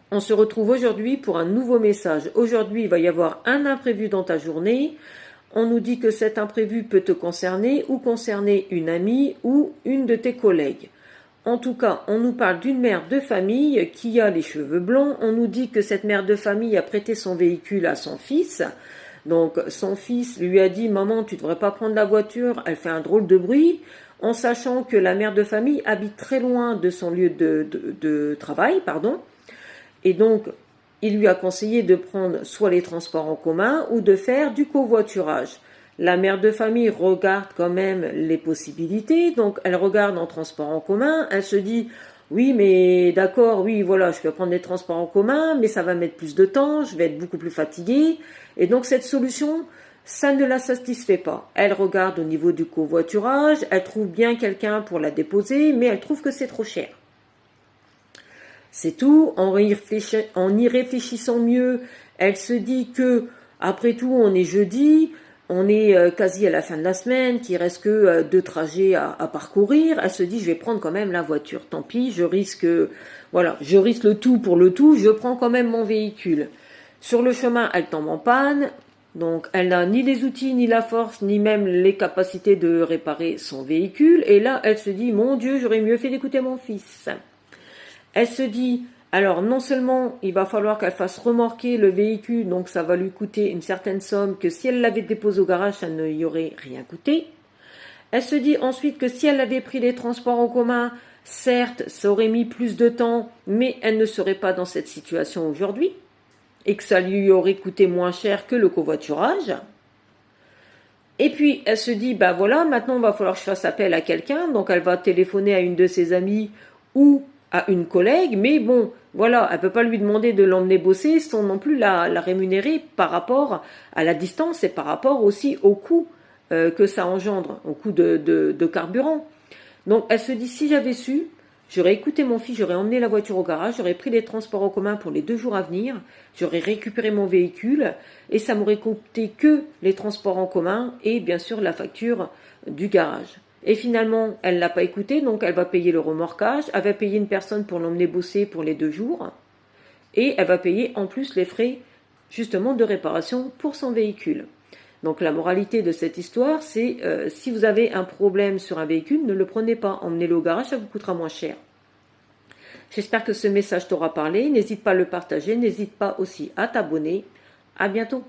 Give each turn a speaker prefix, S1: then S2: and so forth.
S1: On se retrouve aujourd'hui pour un nouveau message. Aujourd'hui, il va y avoir un imprévu dans ta journée. On nous dit que cet imprévu peut te concerner ou concerner une amie ou une de tes collègues. En tout cas, on nous parle d'une mère de famille qui a les cheveux blonds. On nous dit que cette mère de famille a prêté son véhicule à son fils. Donc son fils lui a dit « Maman, tu ne devrais pas prendre la voiture, elle fait un drôle de bruit », en sachant que la mère de famille habite très loin de son lieu de travail, pardon. Et donc, il lui a conseillé de prendre soit les transports en commun ou de faire du covoiturage. La mère de famille regarde quand même les possibilités, donc elle regarde en transport en commun, elle se dit oui mais d'accord, oui voilà, je peux prendre les transports en commun, mais ça va mettre plus de temps, je vais être beaucoup plus fatiguée, et donc cette solution, ça ne la satisfait pas. Elle regarde au niveau du covoiturage, elle trouve bien quelqu'un pour la déposer, mais elle trouve que c'est trop cher. C'est tout, en y réfléchissant mieux, elle se dit que, après tout, on est jeudi, on est quasi à la fin de la semaine, qu'il reste que 2 trajets à parcourir. Elle se dit, je vais prendre quand même la voiture, tant pis, je risque le tout pour le tout, je prends quand même mon véhicule. Sur le chemin, elle tombe en panne, donc elle n'a ni les outils, ni la force, ni même les capacités de réparer son véhicule, et là, elle se dit, mon Dieu, j'aurais mieux fait d'écouter mon fils. Elle se dit, alors non seulement il va falloir qu'elle fasse remorquer le véhicule, donc ça va lui coûter une certaine somme que si elle l'avait déposé au garage, ça ne y aurait rien coûté. Elle se dit ensuite que si elle avait pris les transports en commun, certes, ça aurait mis plus de temps, mais elle ne serait pas dans cette situation aujourd'hui, et que ça lui aurait coûté moins cher que le covoiturage. Et puis elle se dit, bah voilà, maintenant il va falloir que je fasse appel à quelqu'un, donc elle va téléphoner à une de ses amies ou à une collègue, mais bon, voilà, elle peut pas lui demander de l'emmener bosser sans non plus la rémunérer par rapport à la distance et par rapport aussi au coût que ça engendre, au coût de carburant. Donc elle se dit, si j'avais su, j'aurais écouté mon fils, j'aurais emmené la voiture au garage, j'aurais pris les transports en commun pour les 2 jours à venir, j'aurais récupéré mon véhicule et ça m'aurait coûté que les transports en commun et bien sûr la facture du garage. Et finalement, elle ne l'a pas écouté, donc elle va payer le remorquage, elle va payer une personne pour l'emmener bosser pour les 2 jours, et elle va payer en plus les frais justement de réparation pour son véhicule. Donc la moralité de cette histoire, c'est si vous avez un problème sur un véhicule, ne le prenez pas, emmenez-le au garage, ça vous coûtera moins cher. J'espère que ce message t'aura parlé, n'hésite pas à le partager, n'hésite pas aussi à t'abonner. À bientôt.